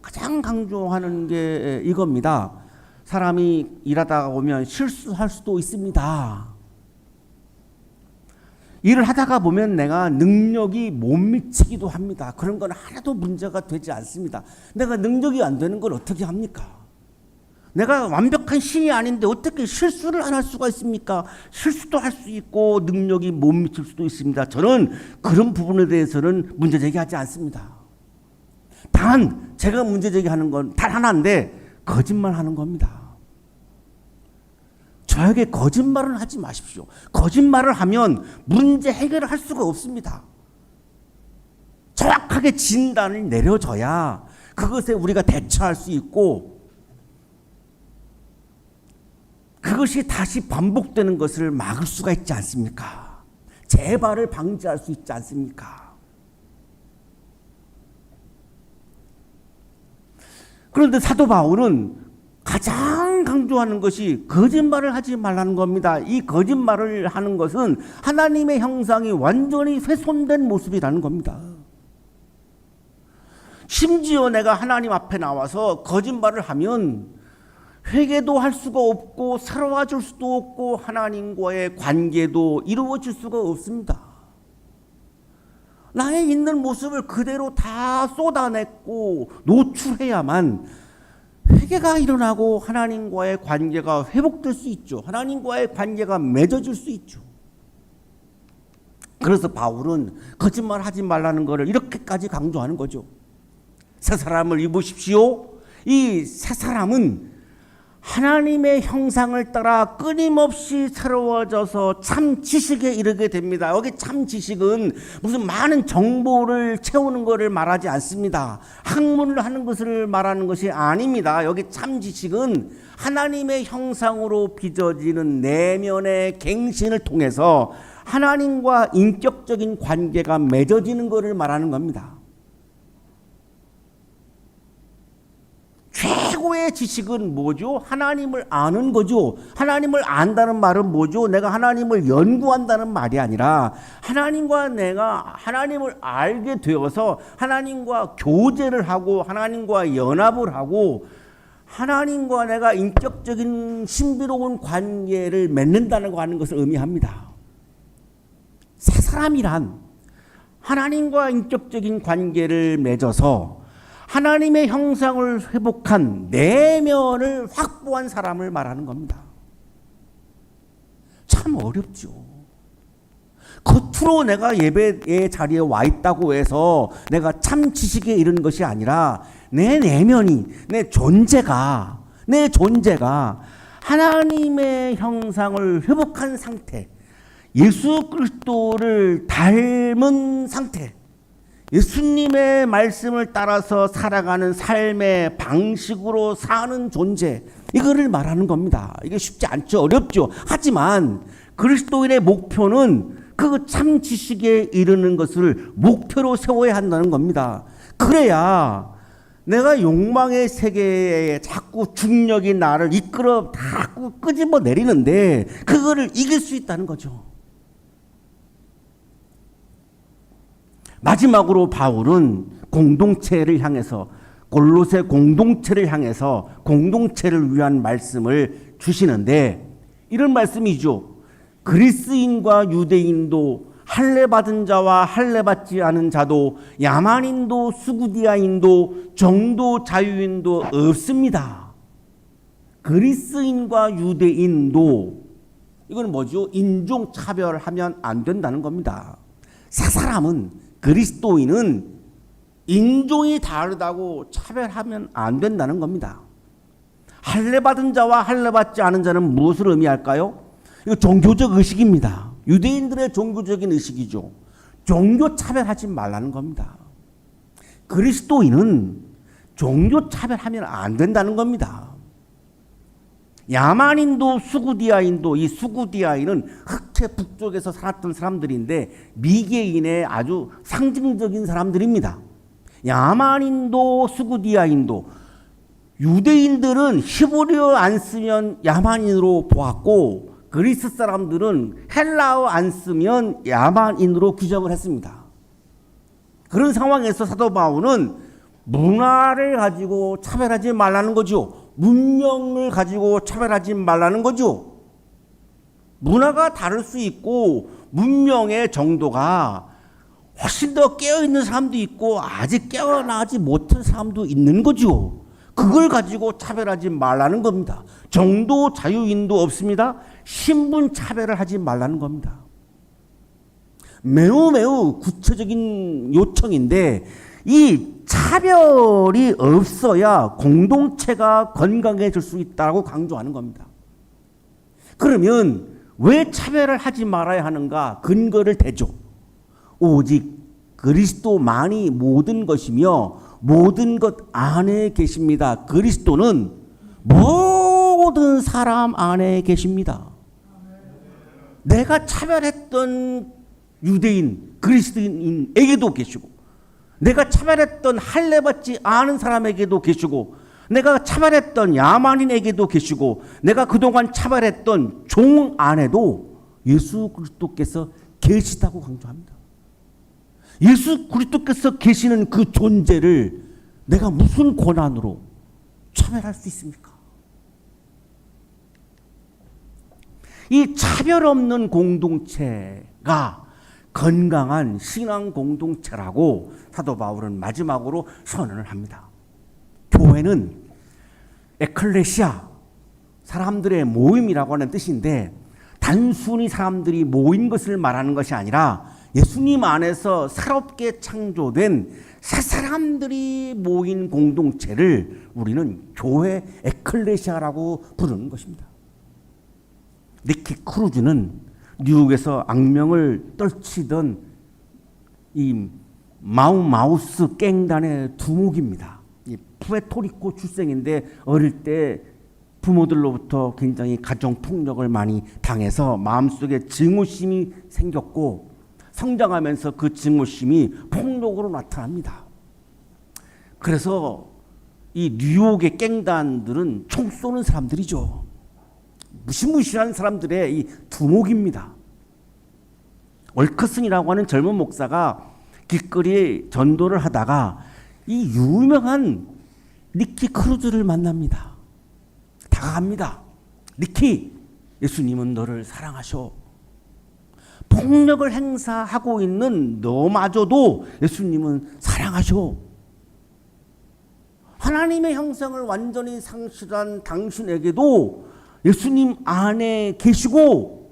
[SPEAKER 2] 가장 강조하는 게 이겁니다. 사람이 일하다가 보면 실수할 수도 있습니다. 일을 하다가 보면 내가 능력이 못 미치기도 합니다. 그런 건 하나도 문제가 되지 않습니다. 내가 능력이 안 되는 걸 어떻게 합니까? 내가 완벽한 신이 아닌데 어떻게 실수를 안 할 수가 있습니까? 실수도 할 수 있고 능력이 못 미칠 수도 있습니다. 저는 그런 부분에 대해서는 문제 제기하지 않습니다. 단 제가 문제 제기하는 건 단 하나인데 거짓말하는 겁니다. 저에게 거짓말을 하지 마십시오. 거짓말을 하면 문제 해결을 할 수가 없습니다. 정확하게 진단을 내려줘야 그것에 우리가 대처할 수 있고 그것이 다시 반복되는 것을 막을 수가 있지 않습니까? 재발을 방지할 수 있지 않습니까? 그런데 사도 바울은 가장 강조하는 것이 거짓말을 하지 말라는 겁니다. 이 거짓말을 하는 것은 하나님의 형상이 완전히 훼손된 모습이라는 겁니다. 심지어 내가 하나님 앞에 나와서 거짓말을 하면 회개도 할 수가 없고 새로워질 수도 없고 하나님과의 관계도 이루어질 수가 없습니다. 나의 있는 모습을 그대로 다 쏟아냈고 노출해야만 회개가 일어나고 하나님과의 관계가 회복될 수 있죠. 하나님과의 관계가 맺어질 수 있죠. 그래서 바울은 거짓말하지 말라는 것을 이렇게까지 강조하는 거죠. 새 사람을 입으십시오. 이 새 사람은 하나님의 형상을 따라 끊임없이 새로워져서 참 지식에 이르게 됩니다. 여기 참 지식은 무슨 많은 정보를 채우는 것을 말하지 않습니다. 학문을 하는 것을 말하는 것이 아닙니다. 여기 참 지식은 하나님의 형상으로 빚어지는 내면의 갱신을 통해서 하나님과 인격적인 관계가 맺어지는 것을 말하는 겁니다. 최고의 지식은 뭐죠? 하나님을 아는 거죠. 하나님을 안다는 말은 뭐죠? 내가 하나님을 연구한다는 말이 아니라 하나님과 내가 하나님을 알게 되어서 하나님과 교제를 하고 하나님과 연합을 하고 하나님과 내가 인격적인 신비로운 관계를 맺는다고 하는 것을 의미합니다. 새 사람이란 하나님과 인격적인 관계를 맺어서 하나님의 형상을 회복한 내면을 확보한 사람을 말하는 겁니다. 참 어렵죠. 겉으로 내가 예배의 자리에 와 있다고 해서 내가 참 지식에 이르는 것이 아니라 내 내면이, 내 존재가 하나님의 형상을 회복한 상태, 예수 그리스도를 닮은 상태, 예수님의 말씀을 따라서 살아가는 삶의 방식으로 사는 존재, 이거를 말하는 겁니다. 이게 쉽지 않죠. 어렵죠. 하지만 그리스도인의 목표는 그 참 지식에 이르는 것을 목표로 세워야 한다는 겁니다. 그래야 내가 욕망의 세계에 자꾸 중력이 나를 이끌어 자꾸 끄집어 내리는데 그거를 이길 수 있다는 거죠. 마지막으로 바울은 공동체를 향해서, 골로새 공동체를 향해서 공동체를 위한 말씀을 주시는데 이런 말씀이죠. 그리스인과 유대인도, 할례 받은 자와 할례 받지 않은 자도, 야만인도 수구디아인도 정도 자유인도 없습니다. 그리스인과 유대인도, 이건 뭐죠? 인종 차별하면 안 된다는 겁니다. 사람은, 그리스도인은 인종이 다르다고 차별하면 안 된다는 겁니다. 할례 받은 자와 할례 받지 않은 자는 무엇을 의미할까요? 이거 종교적 의식입니다. 유대인들의 종교적인 의식이죠. 종교 차별하지 말라는 겁니다. 그리스도인은 종교 차별하면 안 된다는 겁니다. 야만인도 수구디아인도, 이 수구디아인은 흑해 북쪽에서 살았던 사람들인데 미개인의 아주 상징적인 사람들입니다. 야만인도 수구디아인도, 유대인들은 히브리어 안 쓰면 야만인으로 보았고 그리스 사람들은 헬라어 안 쓰면 야만인으로 규정을 했습니다. 그런 상황에서 사도 바울은 문화를 가지고 차별하지 말라는 거죠. 문명을 가지고 차별하지 말라는 거죠. 문화가 다를 수 있고 문명의 정도가 훨씬 더 깨어있는 사람도 있고 아직 깨어나지 못한 사람도 있는 거죠. 그걸 가지고 차별하지 말라는 겁니다. 정도 자유인도 없습니다. 신분 차별을 하지 말라는 겁니다. 매우 구체적인 요청인데 이 차별이 없어야 공동체가 건강해질 수 있다고 강조하는 겁니다. 그러면 왜 차별을 하지 말아야 하는가? 근거를 대죠. 오직 그리스도만이 모든 것이며 모든 것 안에 계십니다. 그리스도는 모든 사람 안에 계십니다. 내가 차별했던 유대인, 그리스도인에게도 계시고, 내가 차별했던 할례 받지 않은 사람에게도 계시고, 내가 차별했던 야만인에게도 계시고, 내가 그동안 차별했던 종 안에도 예수 그리스도께서 계시다고 강조합니다. 예수 그리스도께서 계시는 그 존재를 내가 무슨 권한으로 차별할 수 있습니까? 이 차별 없는 공동체가 건강한 신앙 공동체라고 사도 바울은 마지막으로 선언을 합니다. 교회는 에클레시아, 사람들의 모임이라고 하는 뜻인데 단순히 사람들이 모인 것을 말하는 것이 아니라 예수님 안에서 새롭게 창조된 새 사람들이 모인 공동체를 우리는 교회 에클레시아라고 부르는 것입니다. 니키 크루즈는 뉴욕에서 악명을 떨치던 이 마우마우스 갱단의 두목입니다. 이 푸에토리코 출생인데 어릴 때 부모들로부터 굉장히 가정 폭력을 많이 당해서 마음속에 증오심이 생겼고 성장하면서 그 증오심이 폭력으로 나타납니다. 그래서 이 뉴욕의 갱단들은 총 쏘는 사람들이죠. 무시무시한 사람들의 이 두목입니다. 월커슨이라고 하는 젊은 목사가 길거리에 전도를 하다가 이 유명한 니키 크루즈를 만납니다. 다가갑니다. 니키, 예수님은 너를 사랑하셔. 폭력을 행사하고 있는 너마저도 예수님은 사랑하셔. 하나님의 형상을 완전히 상실한 당신에게도 예수님 안에 계시고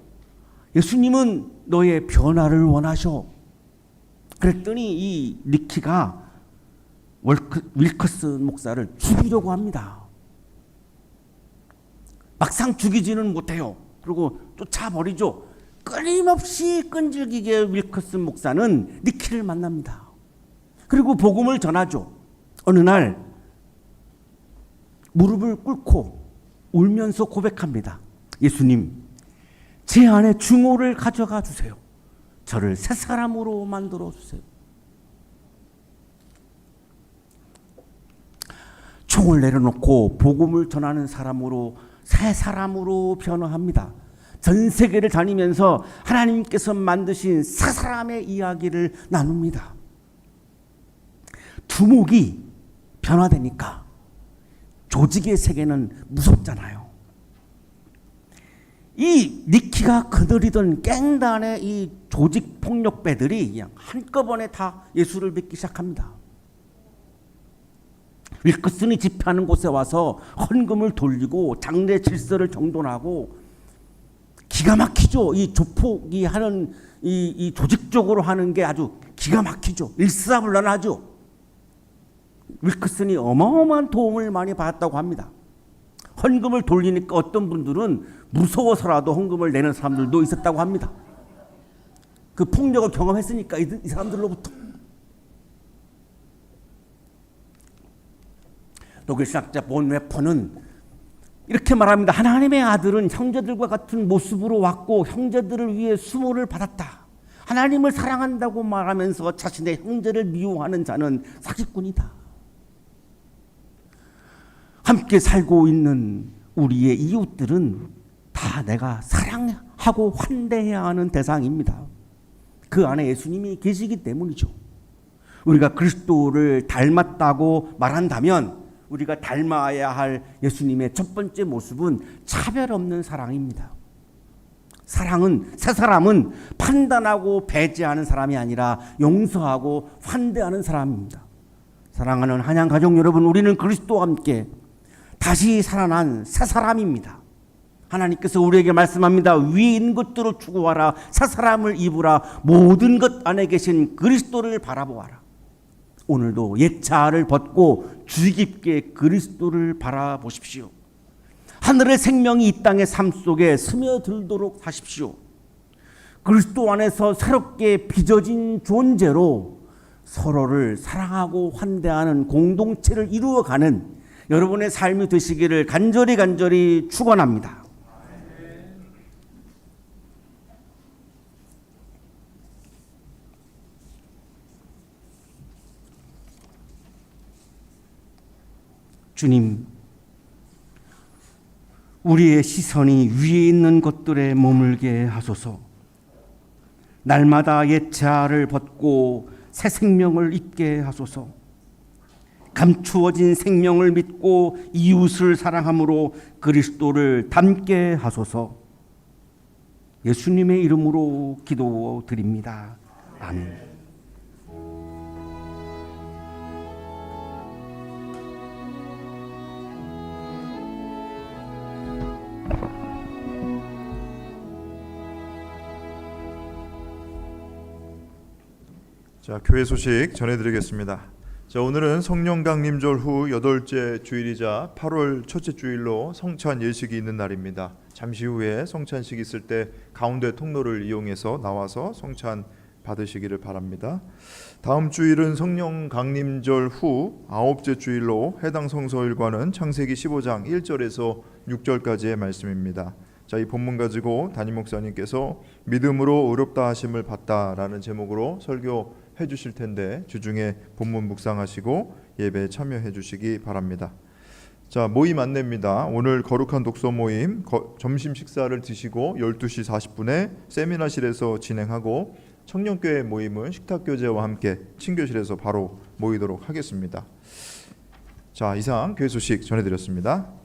[SPEAKER 2] 예수님은 너의 변화를 원하셔. 그랬더니 이 니키가 윌커슨 목사를 죽이려고 합니다. 막상 죽이지는 못해요. 그리고 쫓아버리죠. 끊임없이 끈질기게 윌커슨 목사는 니키를 만납니다. 그리고 복음을 전하죠. 어느 날 무릎을 꿇고 울면서 고백합니다. 예수님, 제 안에 증오를 가져가 주세요. 저를 새 사람으로 만들어 주세요. 총을 내려놓고 복음을 전하는 사람으로, 새 사람으로 변화합니다. 전 세계를 다니면서 하나님께서 만드신 새 사람의 이야기를 나눕니다. 두목이 변화되니까 조직의 세계는 무섭잖아요. 이 니키가 거느리던 깽단의 이 조직 폭력배들이 그냥 한꺼번에 다 예수를 믿기 시작합니다. 윌커슨이 집회하는 곳에 와서 헌금을 돌리고 장례 질서를 정돈하고, 기가 막히죠. 이 조폭이 하는 이 조직적으로 하는 게 아주 기가 막히죠. 일사불란하죠. 윌커슨이 어마어마한 도움을 많이 받았다고 합니다. 헌금을 돌리니까 어떤 분들은 무서워서라도 헌금을 내는 사람들도 있었다고 합니다. 그 폭력을 경험했으니까 이 사람들로부터. 독일 신학자 본웨퍼는 이렇게 말합니다. 하나님의 아들은 형제들과 같은 모습으로 왔고 형제들을 위해 수모를 받았다. 하나님을 사랑한다고 말하면서 자신의 형제를 미워하는 자는 사기꾼이다. 함께 살고 있는 우리의 이웃들은 다 내가 사랑하고 환대해야 하는 대상입니다. 그 안에 예수님이 계시기 때문이죠. 우리가 그리스도를 닮았다고 말한다면 우리가 닮아야 할 예수님의 첫 번째 모습은 차별 없는 사랑입니다. 사랑은, 새 사람은 판단하고 배제하는 사람이 아니라 용서하고 환대하는 사람입니다. 사랑하는 한양 가족 여러분, 우리는 그리스도와 함께 다시 살아난 새 사람입니다. 하나님께서 우리에게 말씀합니다. 위에 있는 것들을 추구하라. 새 사람을 입으라. 모든 것 안에 계신 그리스도를 바라보아라. 오늘도 옛 자아를 벗고 주의 깊게 그리스도를 바라보십시오. 하늘의 생명이 이 땅의 삶 속에 스며들도록 하십시오. 그리스도 안에서 새롭게 빚어진 존재로 서로를 사랑하고 환대하는 공동체를 이루어가는 여러분의 삶이 되시기를 간절히 축원합니다. 주님, 우리의 시선이 위에 있는 것들에 머물게 하소서. 날마다 옛 자아를 벗고 새 생명을 입게 하소서. 감추어진 생명을 믿고 이웃을 사랑함으로 그리스도를 닮게 하소서. 예수님의 이름으로 기도드립니다. 아멘.
[SPEAKER 1] 자, 교회 소식 전해드리겠습니다. 자, 오늘은 성령 강림절 후 8째 주일이자 8월 첫째 주일로 성찬 예식이 있는 날입니다. 잠시 후에 성찬식이 있을 때 가운데 통로를 이용해서 나와서 성찬 받으시기를 바랍니다. 다음 주일은 성령 강림절 후 9째 주일로 해당 성서일과는 창세기 15장 1절에서 6절까지의 말씀입니다. 자, 이 본문 가지고 담임 목사님께서 믿음으로 의롭다 하심을 받다라는 제목으로 설교해 주실 텐데 주중에 본문 묵상하시고 예배에 참여해 주시기 바랍니다. 자, 모임 안내입니다. 오늘 거룩한 독서 모임 점심 식사를 드시고 12시 40분에 세미나실에서 진행하고 청년교회 모임은 식탁교제와 함께 친교실에서 바로 모이도록 하겠습니다. 자, 이상 교회 소식 전해드렸습니다.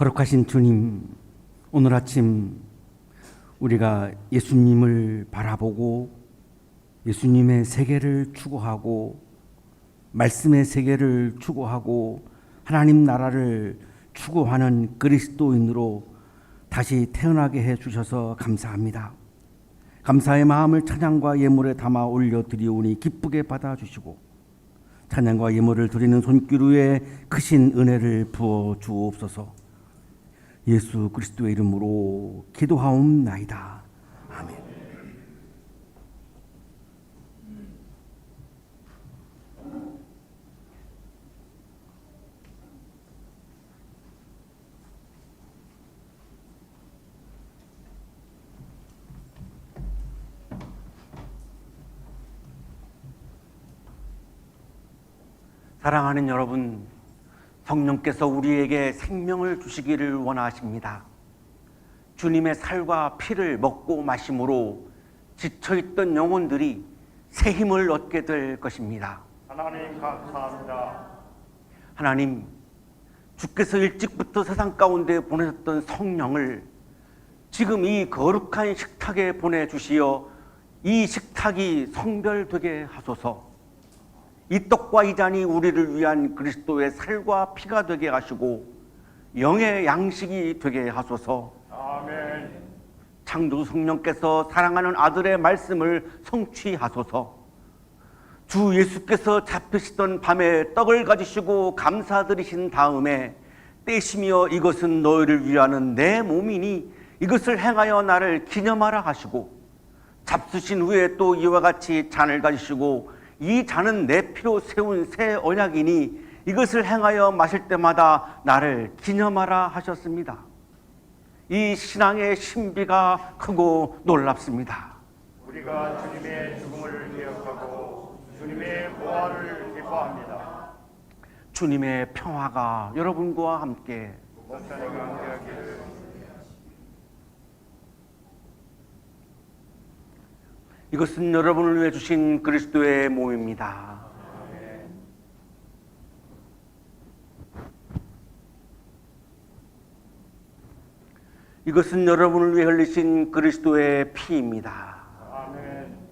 [SPEAKER 2] 거룩하신 주님, 오늘 아침 우리가 예수님을 바라보고 예수님의 세계를 추구하고 말씀의 세계를 추구하고 하나님 나라를 추구하는 그리스도인으로 다시 태어나게 해 주셔서 감사합니다. 감사의 마음을 찬양과 예물에 담아 올려드리오니 기쁘게 받아주시고 찬양과 예물을 드리는 손길 위에 크신 은혜를 부어 주옵소서. 예수 그리스도의 이름으로 기도하옵나이다. 아멘. 사랑하는 여러분, 성령께서 우리에게 생명을 주시기를 원하십니다. 주님의 살과 피를 먹고 마심으로 지쳐있던 영혼들이 새 힘을 얻게 될 것입니다.
[SPEAKER 1] 하나님 감사합니다.
[SPEAKER 2] 하나님, 주께서 일찍부터 세상 가운데 보내셨던 성령을 지금 이 거룩한 식탁에 보내주시어 이 식탁이 성별되게 하소서. 이 떡과 이 잔이 우리를 위한 그리스도의 살과 피가 되게 하시고 영의 양식이 되게 하소서.
[SPEAKER 1] 아멘.
[SPEAKER 2] 창조주 성령께서 사랑하는 아들의 말씀을 성취하소서. 주 예수께서 잡히시던 밤에 떡을 가지시고 감사드리신 다음에 떼시며 이것은 너희를 위하는 내 몸이니 이것을 행하여 나를 기념하라 하시고 잡수신 후에 또 이와 같이 잔을 가지시고 이 잔은 내 피로 세운 새 언약이니 이것을 행하여 마실 때마다 나를 기념하라 하셨습니다. 이 신앙의 신비가 크고 놀랍습니다.
[SPEAKER 1] 우리가 주님의 죽음을 기억하고 주님의 부활을 기뻐합니다.
[SPEAKER 2] 주님의 평화가 여러분과 함께
[SPEAKER 1] 목사님과 함께하기를.
[SPEAKER 2] 이것은 여러분을 위해 주신 그리스도의 몸입니다. 이것은 여러분을 위해 흘리신 그리스도의 피입니다.
[SPEAKER 1] 아멘.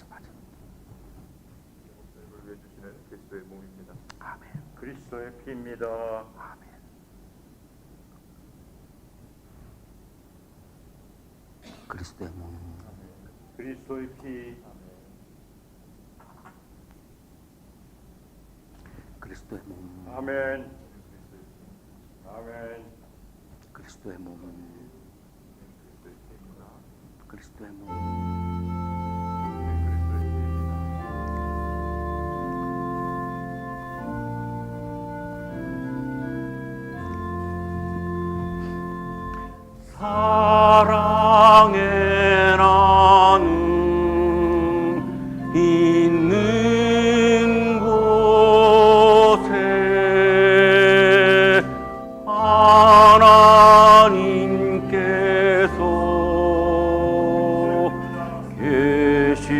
[SPEAKER 2] 맞아.
[SPEAKER 1] 우리를 위해 주시는 그리스도의 몸입니다.
[SPEAKER 2] 아멘.
[SPEAKER 1] 그리스도의 피입니다.
[SPEAKER 2] 아멘. 그리스도의 몸.
[SPEAKER 1] 그리스도의 피.
[SPEAKER 2] 그리스도의 몸.
[SPEAKER 1] 아멘. 아멘.
[SPEAKER 2] 그리스도의 몸. 그리스도의 몸. 사랑의 나눔 있는 곳에 하나님께서 계시도다.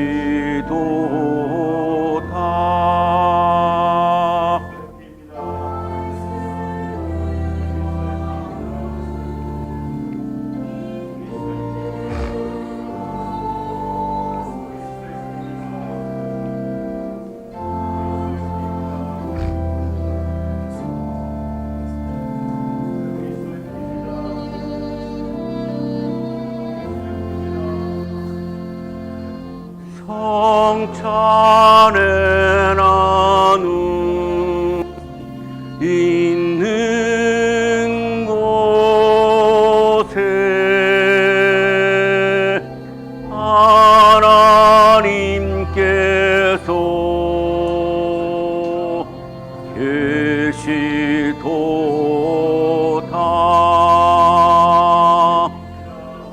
[SPEAKER 2] 성찬의 나눔 있는 곳에 하나님께서 계시도다.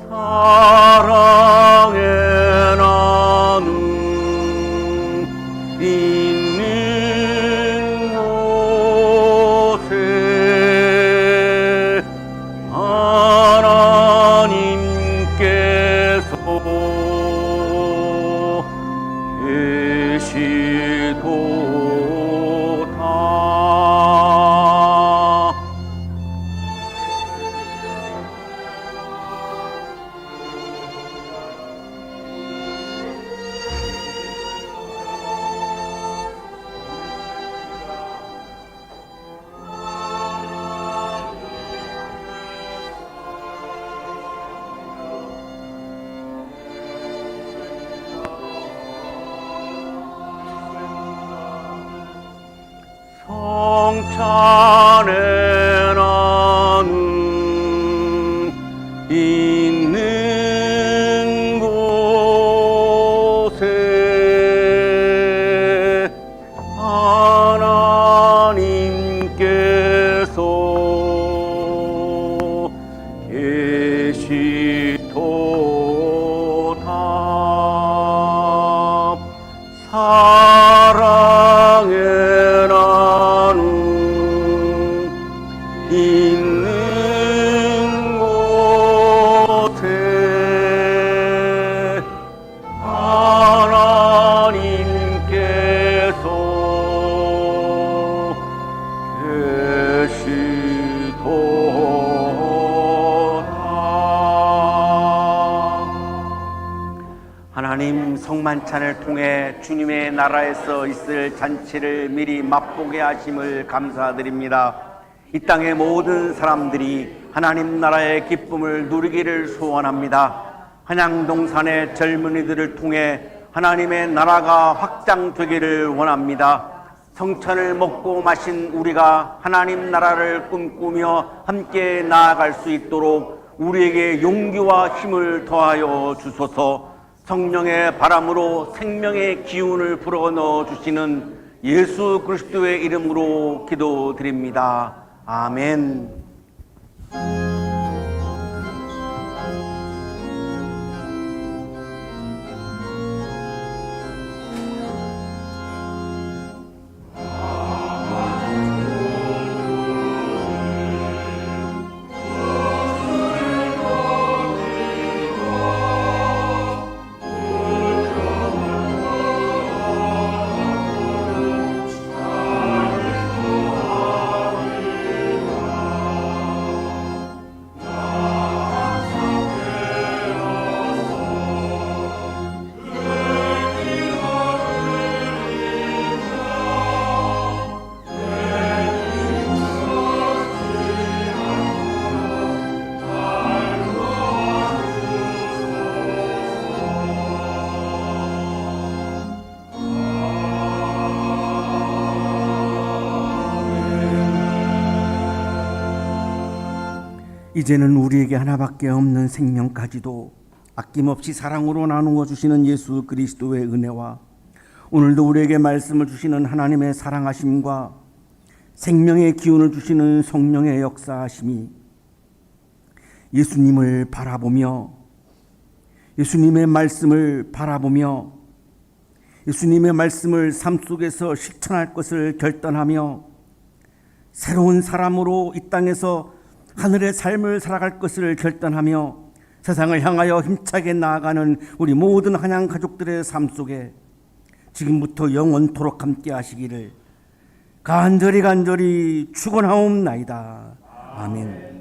[SPEAKER 2] 사랑의 나눔
[SPEAKER 5] 계시도다. 성찬에 나는 있는 곳에 하나님께서 계시도다. 사랑에 있는 곳에 하나님께서 계시도다.
[SPEAKER 6] 하나님, 성만찬을 통해 주님의 나라에서 있을 잔치를 미리 맛보게 하심을 감사드립니다. 이 땅의 모든 사람들이 하나님 나라의 기쁨을 누리기를 소원합니다. 한양동산의 젊은이들을 통해 하나님의 나라가 확장되기를 원합니다. 성찬을 먹고 마신 우리가 하나님 나라를 꿈꾸며 함께 나아갈 수 있도록 우리에게 용기와 힘을 더하여 주소서. 성령의 바람으로 생명의 기운을 불어넣어 주시는 예수 그리스도의 이름으로 기도드립니다. 아멘.
[SPEAKER 2] 이제는 우리에게 하나밖에 없는 생명까지도 아낌없이 사랑으로 나누어 주시는 예수 그리스도의 은혜와 오늘도 우리에게 말씀을 주시는 하나님의 사랑하심과 생명의 기운을 주시는 성령의 역사하심이 예수님을 바라보며 예수님의 말씀을 바라보며 예수님의 말씀을 삶 속에서 실천할 것을 결단하며 새로운 사람으로 이 땅에서 하늘의 삶을 살아갈 것을 결단하며 세상을 향하여 힘차게 나아가는 우리 모든 한양 가족들의 삶 속에 지금부터 영원토록 함께 하시기를 간절히 축원하옵나이다. 아멘.